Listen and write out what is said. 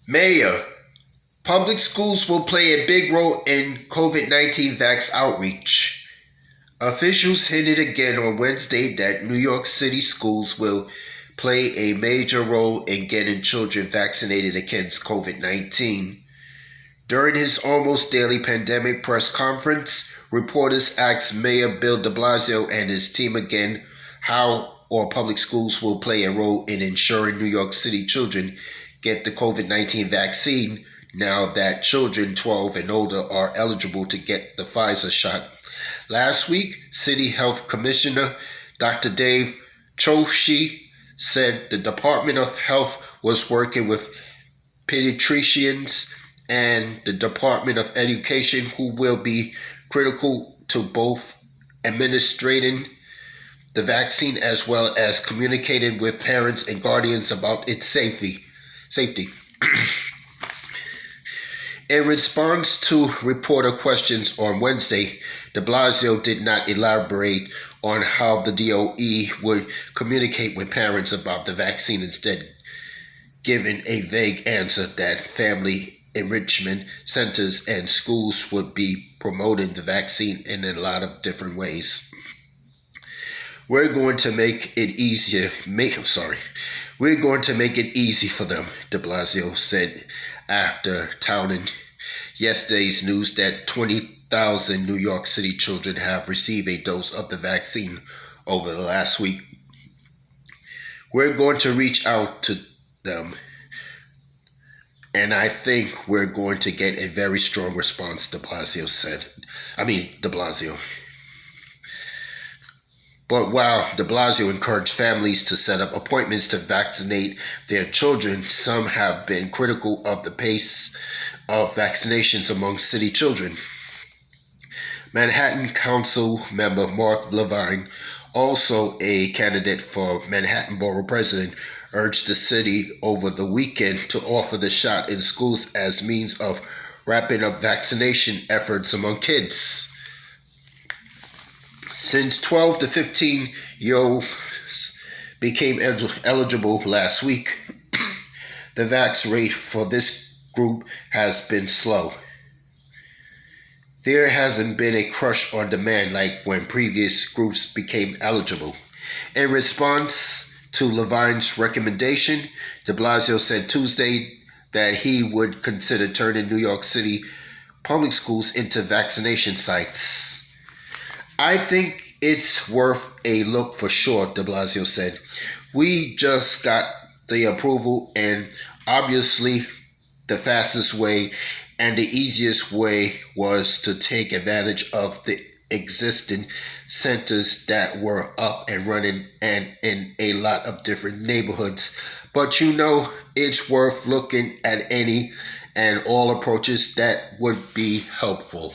Mayor, public schools will play a big role in COVID-19 vax outreach. Officials hinted again on Wednesday that New York City schools will play a major role in getting children vaccinated against COVID-19. During his almost daily pandemic press conference, reporters asked Mayor Bill de Blasio and his team again how or public schools will play a role in ensuring New York City children get the COVID-19 vaccine now that children 12 and older are eligible to get the Pfizer shot. Last week, City Health Commissioner Dr. Dave Choshi said the Department of Health was working with pediatricians and the Department of Education, who will be critical to both administrating the vaccine as well as communicating with parents and guardians about its safety. In response to reporter questions on Wednesday, de Blasio did not elaborate on how the DOE would communicate with parents about the vaccine, instead giving a vague answer that family enrichment centers and schools would be promoting the vaccine in a lot of different ways. We're going to make it easy for them, de Blasio said after touting yesterday's news that 20,000 New York City children have received a dose of the vaccine over the last week. We're going to reach out to them, and I think we're going to get a very strong response, de Blasio said. De Blasio. But while de Blasio encouraged families to set up appointments to vaccinate their children, some have been critical of the pace of vaccinations among city children. Manhattan Council member Mark Levine, also a candidate for Manhattan Borough President, urged the city over the weekend to offer the shot in schools as means of wrapping up vaccination efforts among kids. Since 12 to 15-year-olds became eligible last week, the vax rate for this group has been slow. There hasn't been a crush on demand like when previous groups became eligible. In response to Levine's recommendation, de Blasio said Tuesday that he would consider turning New York City public schools into vaccination sites. I think it's worth a look for sure, de Blasio said. We just got the approval, and obviously the fastest way and the easiest way was to take advantage of the existing centers that were up and running and in a lot of different neighborhoods. But it's worth looking at any and all approaches that would be helpful.